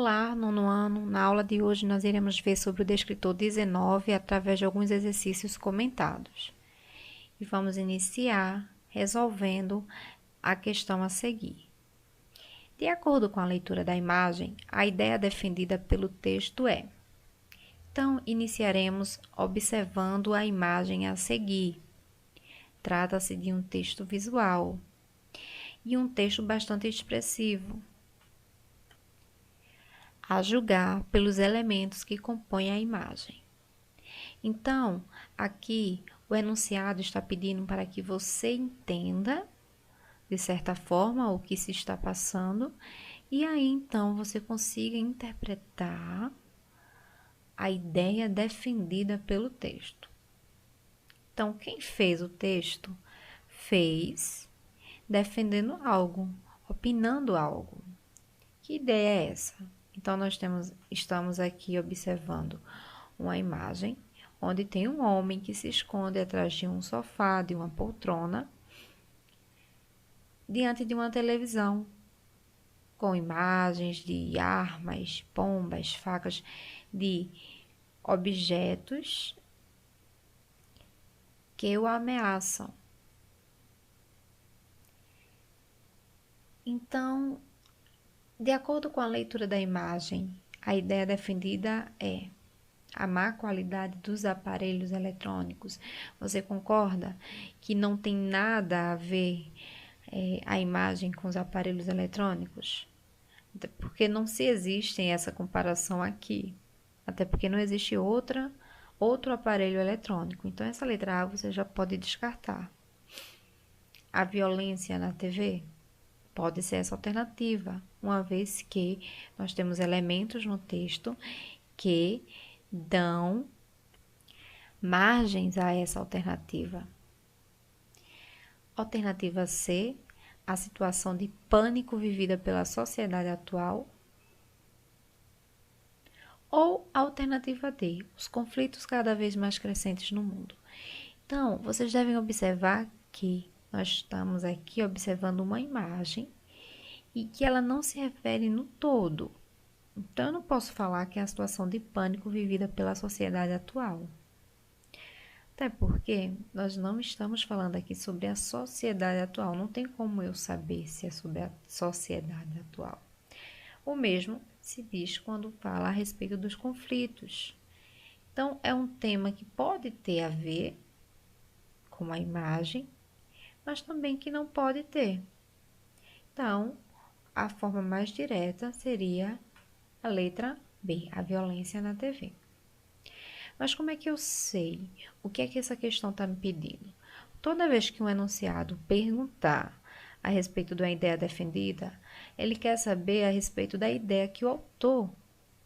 Olá, nono ano. Na aula de hoje nós iremos ver sobre o descritor 19 através de alguns exercícios comentados. E vamos iniciar resolvendo a questão a seguir. De acordo com a leitura da imagem, a ideia defendida pelo texto é. Então, iniciaremos observando a imagem a seguir. Trata-se de um texto visual e um texto bastante expressivo, a julgar pelos elementos que compõem a imagem. Então, aqui o enunciado está pedindo para que você entenda, de certa forma, o que se está passando, e aí então você consiga interpretar a ideia defendida pelo texto. Então, quem fez o texto fez defendendo algo, opinando algo. Que ideia é essa? Então, estamos aqui observando uma imagem onde tem um homem que se esconde atrás de um sofá, de uma poltrona, diante de uma televisão, com imagens de armas, bombas, facas, de objetos que o ameaçam. Então, de acordo com a leitura da imagem, a ideia defendida é a má qualidade dos aparelhos eletrônicos. Você concorda que não tem nada a ver a imagem com os aparelhos eletrônicos? Porque não se existe essa comparação aqui. Até porque não existe outro aparelho eletrônico. Então, essa letra A você já pode descartar. A violência na TV? Pode ser essa alternativa, uma vez que nós temos elementos no texto que dão margens a essa alternativa. Alternativa C, a situação de pânico vivida pela sociedade atual. Ou alternativa D, os conflitos cada vez mais crescentes no mundo. Então, vocês devem observar que nós estamos aqui observando uma imagem e que ela não se refere no todo. Então, eu não posso falar que é a situação de pânico vivida pela sociedade atual. Até porque nós não estamos falando aqui sobre a sociedade atual. Não tem como eu saber se é sobre a sociedade atual. O mesmo se diz quando fala a respeito dos conflitos. Então, é um tema que pode ter a ver com a imagem, mas também que não pode ter. Então, a forma mais direta seria a letra B, a violência na TV. Mas como é que eu sei? O que é que essa questão está me pedindo? Toda vez que um enunciado perguntar a respeito da ideia defendida, ele quer saber a respeito da ideia que o autor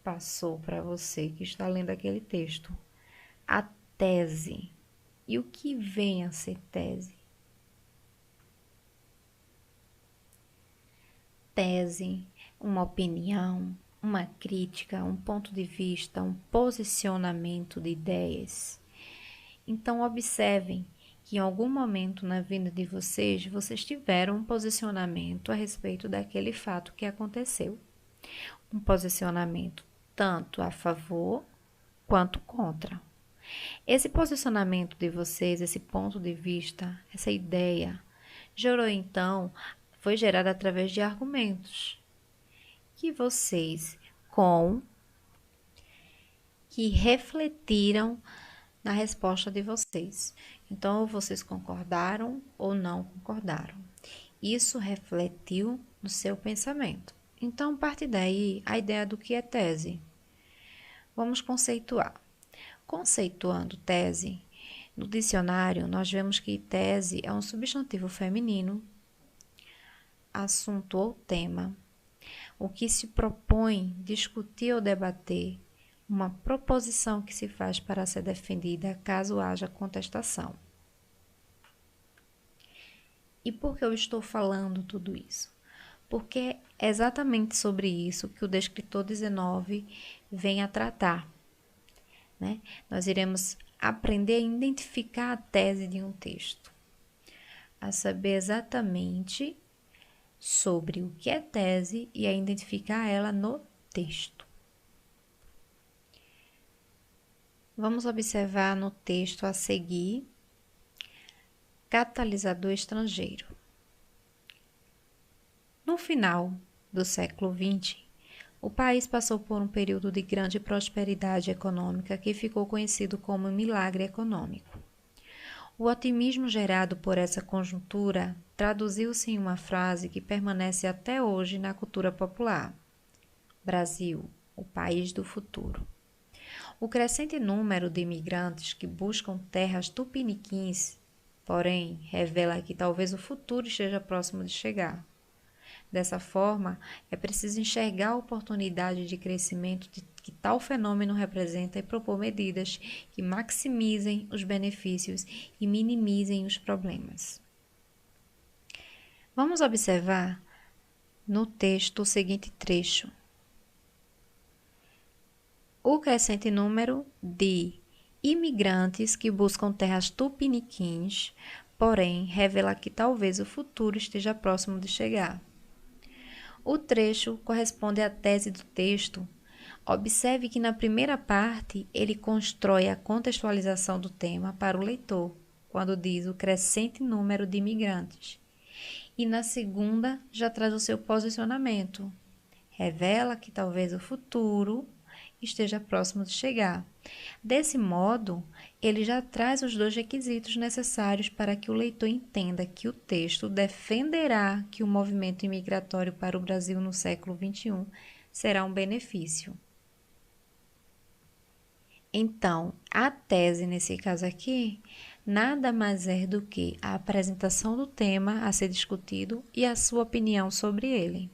passou para você que está lendo aquele texto. A tese. E o que vem a ser tese? Tese, uma opinião, uma crítica, um ponto de vista, um posicionamento de ideias. Então, observem que em algum momento na vida de vocês tiveram um posicionamento a respeito daquele fato que aconteceu. Um posicionamento tanto a favor quanto contra. Esse posicionamento de vocês, esse ponto de vista, essa ideia, foi gerado através de argumentos que vocês que refletiram na resposta de vocês. Então, vocês concordaram ou não concordaram. Isso refletiu no seu pensamento. Então, a partir daí, a ideia do que é tese. Vamos conceituar. Conceituando tese, no dicionário, nós vemos que tese é um substantivo feminino, assunto ou tema, o que se propõe discutir ou debater, uma proposição que se faz para ser defendida caso haja contestação. E por que eu estou falando tudo isso? Porque é exatamente sobre isso que o descritor 19 vem a tratar. Né? Nós iremos aprender a identificar a tese de um texto, a saber exatamente sobre o que é tese e a identificar ela no texto. Vamos observar no texto a seguir, catalisador estrangeiro. No final do século XX, o país passou por um período de grande prosperidade econômica que ficou conhecido como milagre econômico. O otimismo gerado por essa conjuntura traduziu-se em uma frase que permanece até hoje na cultura popular: Brasil, o país do futuro. O crescente número de imigrantes que buscam terras tupiniquins, porém, revela que talvez o futuro esteja próximo de chegar. Dessa forma, é preciso enxergar a oportunidade de crescimento que tal fenômeno representa e propor medidas que maximizem os benefícios e minimizem os problemas. Vamos observar no texto o seguinte trecho. O crescente número de imigrantes que buscam terras tupiniquins, porém, revela que talvez o futuro esteja próximo de chegar. O trecho corresponde à tese do texto. Observe que na primeira parte ele constrói a contextualização do tema para o leitor, quando diz o crescente número de imigrantes. E na segunda já traz o seu posicionamento. Revela que talvez o futuro esteja próximo de chegar. Desse modo, ele já traz os dois requisitos necessários para que o leitor entenda que o texto defenderá que o movimento imigratório para o Brasil no século XXI será um benefício. Então, a tese, nesse caso aqui, nada mais é do que a apresentação do tema a ser discutido e a sua opinião sobre ele.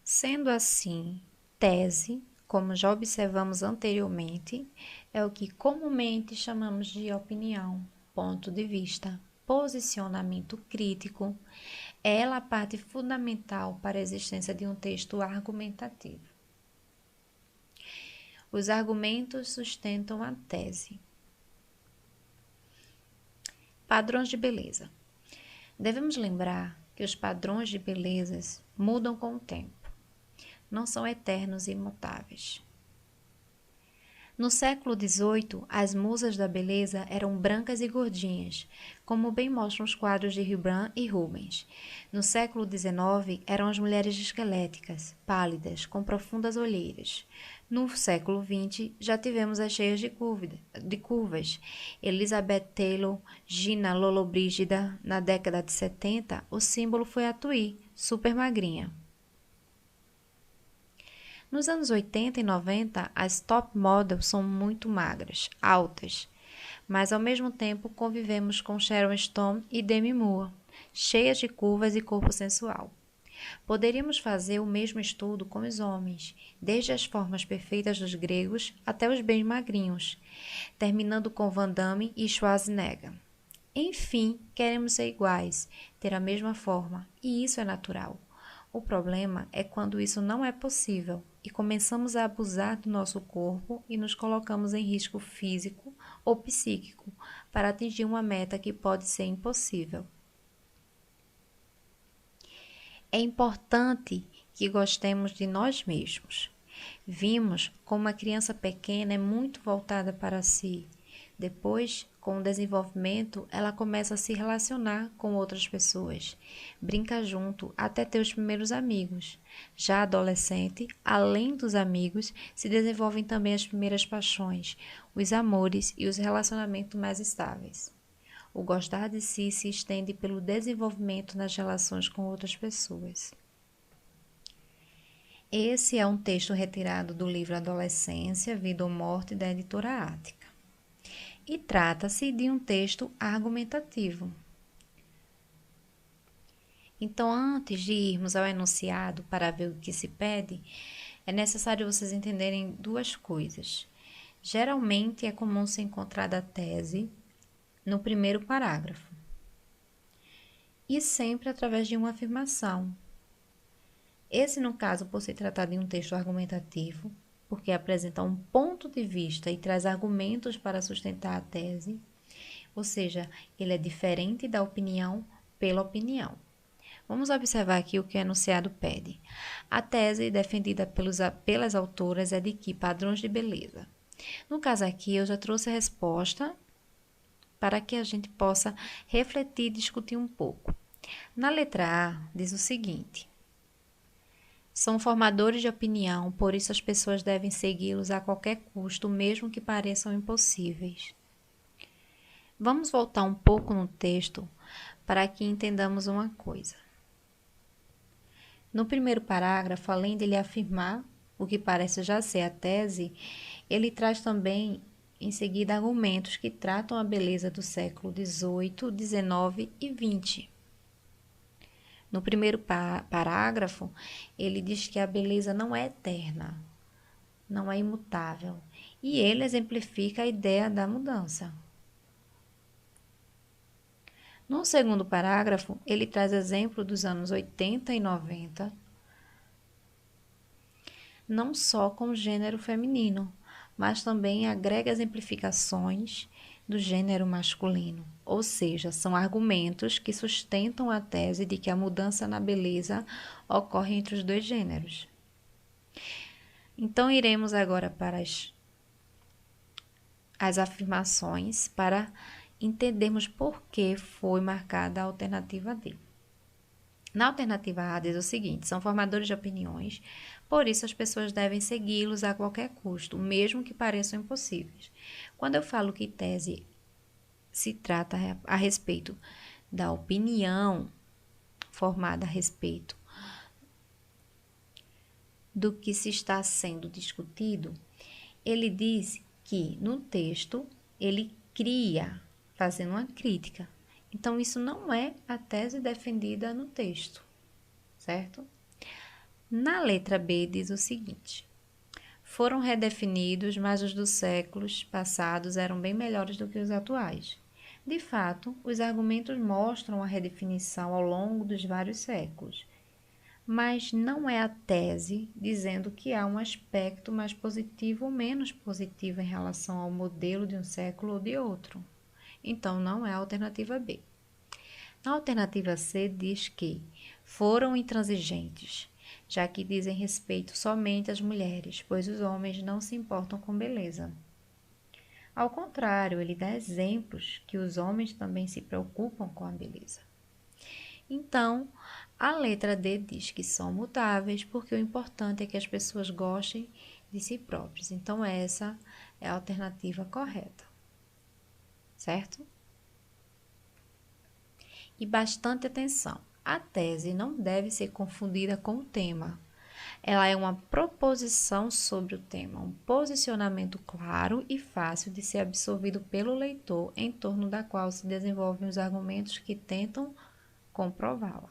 Sendo assim, tese, como já observamos anteriormente, é o que comumente chamamos de opinião, ponto de vista, posicionamento crítico. É ela a parte fundamental para a existência de um texto argumentativo. Os argumentos sustentam a tese. Padrões de beleza. Devemos lembrar que os padrões de belezas mudam com o tempo. Não são eternos e imutáveis. No século XVIII, as musas da beleza eram brancas e gordinhas, como bem mostram os quadros de Rembrandt e Rubens. No século XIX, eram as mulheres esqueléticas, pálidas, com profundas olheiras. No século XX, já tivemos as cheias de curvas. Elizabeth Taylor, Gina Lollobrigida. Na década de 70, o símbolo foi a Twi, super magrinha. Nos anos 80 e 90, as top models são muito magras, altas, mas ao mesmo tempo convivemos com Sharon Stone e Demi Moore, cheias de curvas e corpo sensual. Poderíamos fazer o mesmo estudo com os homens, desde as formas perfeitas dos gregos até os bem magrinhos, terminando com Van Damme e Schwarzenegger. Enfim, queremos ser iguais, ter a mesma forma, e isso é natural. O problema é quando isso não é possível e começamos a abusar do nosso corpo e nos colocamos em risco físico ou psíquico para atingir uma meta que pode ser impossível. É importante que gostemos de nós mesmos. Vimos como a criança pequena é muito voltada para si. Depois, com o desenvolvimento, ela começa a se relacionar com outras pessoas, brinca junto até ter os primeiros amigos. Já adolescente, além dos amigos, se desenvolvem também as primeiras paixões, os amores e os relacionamentos mais estáveis. O gostar de si se estende pelo desenvolvimento nas relações com outras pessoas. Esse é um texto retirado do livro Adolescência, Vida ou Morte, da editora Ática. E trata-se de um texto argumentativo. Então, antes de irmos ao enunciado para ver o que se pede, é necessário vocês entenderem duas coisas. Geralmente é comum ser encontrada a tese no primeiro parágrafo, e sempre através de uma afirmação. Esse, no caso, por se tratar de um texto argumentativo, porque apresenta um ponto de vista e traz argumentos para sustentar a tese, ou seja, ele é diferente da opinião pela opinião. Vamos observar aqui o que o enunciado pede. A tese defendida pelas autoras é de que padrões de beleza. No caso aqui, eu já trouxe a resposta para que a gente possa refletir e discutir um pouco. Na letra A, diz o seguinte: são formadores de opinião, por isso as pessoas devem segui-los a qualquer custo, mesmo que pareçam impossíveis. Vamos voltar um pouco no texto para que entendamos uma coisa. No primeiro parágrafo, além de ele afirmar o que parece já ser a tese, ele traz também, em seguida, argumentos que tratam a beleza do século XVIII, XIX e XX. No primeiro parágrafo, ele diz que a beleza não é eterna, não é imutável, e ele exemplifica a ideia da mudança. No segundo parágrafo, ele traz exemplo dos anos 80 e 90, não só com o gênero feminino, mas também agrega exemplificações do gênero masculino, ou seja, são argumentos que sustentam a tese de que a mudança na beleza ocorre entre os dois gêneros. Então, iremos agora para as afirmações para entendermos por que foi marcada a alternativa D. Na alternativa A diz o seguinte: são formadores de opiniões, por isso as pessoas devem segui-los a qualquer custo, mesmo que pareçam impossíveis. Quando eu falo que tese se trata a respeito da opinião formada a respeito do que se está sendo discutido, ele diz que no texto ele cria, fazendo uma crítica. Então, isso não é a tese defendida no texto, certo? Na letra B diz o seguinte: foram redefinidos, mas os dos séculos passados eram bem melhores do que os atuais. De fato, os argumentos mostram a redefinição ao longo dos vários séculos, mas não é a tese dizendo que há um aspecto mais positivo ou menos positivo em relação ao modelo de um século ou de outro. Então, não é a alternativa B. Na alternativa C diz que foram intransigentes, já que dizem respeito somente às mulheres, pois os homens não se importam com beleza. Ao contrário, ele dá exemplos que os homens também se preocupam com a beleza. Então, a letra D diz que são mutáveis, porque o importante é que as pessoas gostem de si próprias. Então, essa é a alternativa correta, certo? E bastante atenção, a tese não deve ser confundida com o tema. Ela é uma proposição sobre o tema, um posicionamento claro e fácil de ser absorvido pelo leitor, em torno da qual se desenvolvem os argumentos que tentam comprová-la.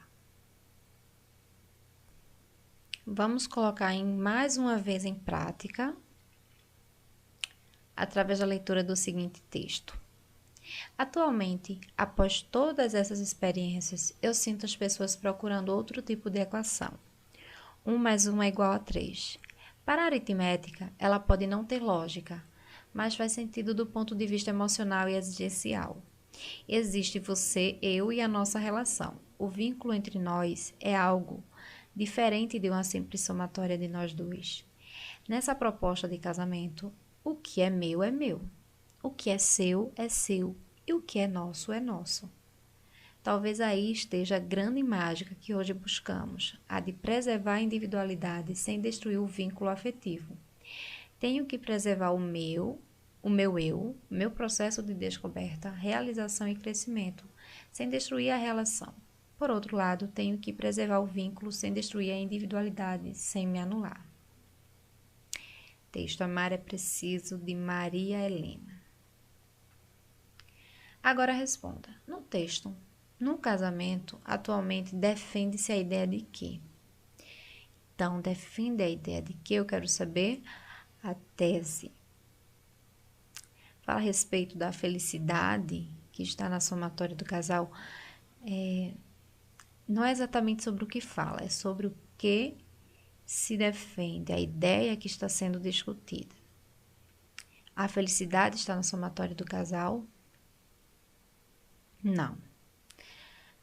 Vamos colocar mais uma vez em prática, através da leitura do seguinte texto. Atualmente, após todas essas experiências, eu sinto as pessoas procurando outro tipo de equação. 1 mais 1 é igual a 3. Para a aritmética, ela pode não ter lógica, mas faz sentido do ponto de vista emocional e existencial. Existe você, eu e a nossa relação. O vínculo entre nós é algo diferente de uma simples somatória de nós dois. Nessa proposta de casamento, o que é meu é meu. O que é seu e o que é nosso é nosso. Talvez aí esteja a grande mágica que hoje buscamos, a de preservar a individualidade sem destruir o vínculo afetivo. Tenho que preservar o meu eu, meu processo de descoberta, realização e crescimento, sem destruir a relação. Por outro lado, tenho que preservar o vínculo sem destruir a individualidade, sem me anular. Texto Amar é Preciso, de Maria Helena. Agora responda. No texto, no casamento, atualmente defende-se a ideia de quê? Então, defende a ideia de que eu quero saber a tese. Fala a respeito da felicidade que está na somatória do casal. Não é exatamente sobre o que fala, é sobre o que se defende, a ideia que está sendo discutida. A felicidade está na somatória do casal? Não.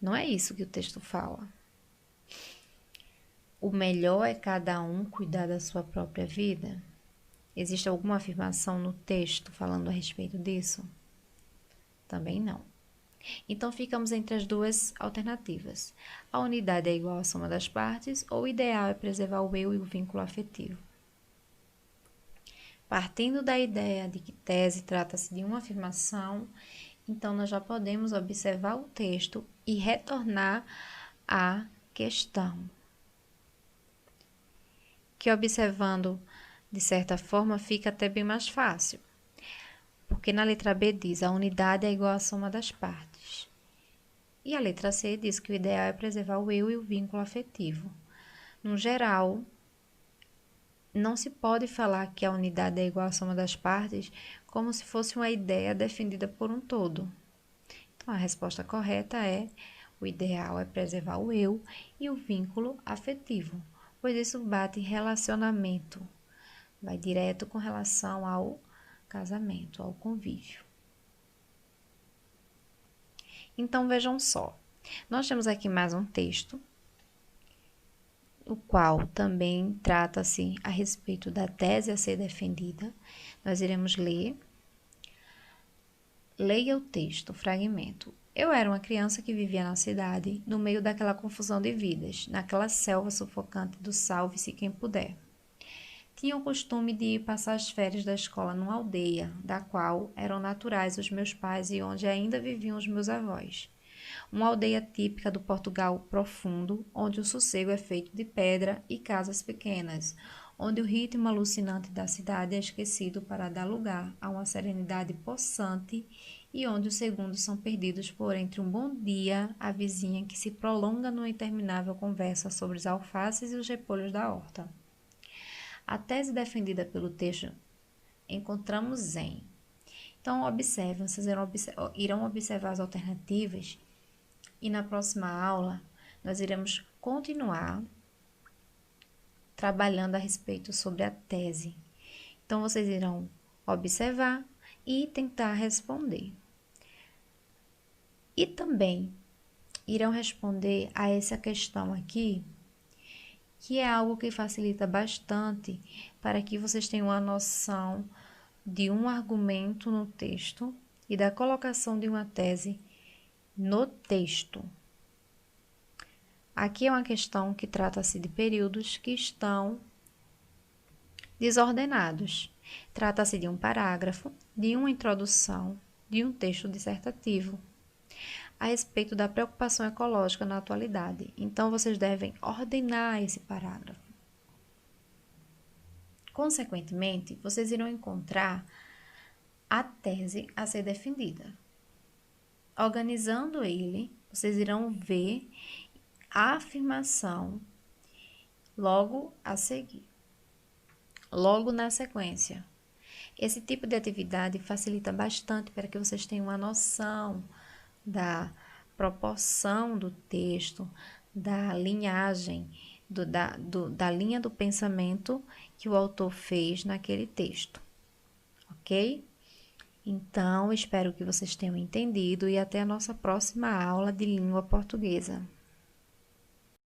Não é isso que o texto fala. o melhor é cada um cuidar da sua própria vida? Existe alguma afirmação no texto falando a respeito disso? Também não. Então, ficamos entre as duas alternativas. A unidade é igual à soma das partes, ou o ideal é preservar o eu e o vínculo afetivo. Partindo da ideia de que tese trata-se de uma afirmação, então nós já podemos observar o texto e retornar à questão. Que observando, de certa forma, fica até bem mais fácil. Porque na letra B diz, a unidade é igual à soma das partes. E a letra C diz que o ideal é preservar o eu e o vínculo afetivo. No geral, não se pode falar que a unidade é igual à soma das partes como se fosse uma ideia defendida por um todo. Então, a resposta correta é: o ideal é preservar o eu e o vínculo afetivo, pois isso bate relacionamento, vai direto com relação ao casamento, ao convívio. Então, vejam só, nós temos aqui mais um texto, o qual também trata-se a respeito da tese a ser defendida. Nós iremos ler. Leia o texto, fragmento. Eu era uma criança que vivia na cidade, no meio daquela confusão de vidas, naquela selva sufocante do salve-se quem puder. Tinha o costume de ir passar as férias da escola numa aldeia, da qual eram naturais os meus pais e onde ainda viviam os meus avós. Uma aldeia típica do Portugal profundo, onde o sossego é feito de pedra e casas pequenas, onde o ritmo alucinante da cidade é esquecido para dar lugar a uma serenidade possante e onde os segundos são perdidos por entre um bom dia, a vizinha que se prolonga numa interminável conversa sobre os alfaces e os repolhos da horta. A tese defendida pelo texto encontramos em. Então, observem, vocês irão observar as alternativas e na próxima aula nós iremos continuar trabalhando a respeito sobre a tese. Então, vocês irão observar e tentar responder. E também irão responder a essa questão aqui, que é algo que facilita bastante para que vocês tenham uma noção de um argumento no texto e da colocação de uma tese no texto. Aqui é uma questão que trata-se de períodos que estão desordenados. Trata-se de um parágrafo, de uma introdução, de um texto dissertativo a respeito da preocupação ecológica na atualidade. Então, vocês devem ordenar esse parágrafo. Consequentemente, vocês irão encontrar a tese a ser defendida. Organizando ele, vocês irão ver a afirmação logo a seguir, logo na sequência. Esse tipo de atividade facilita bastante para que vocês tenham uma noção da proporção do texto, da linhagem, da linha do pensamento que o autor fez naquele texto, ok? Então, espero que vocês tenham entendido e até a nossa próxima aula de língua portuguesa.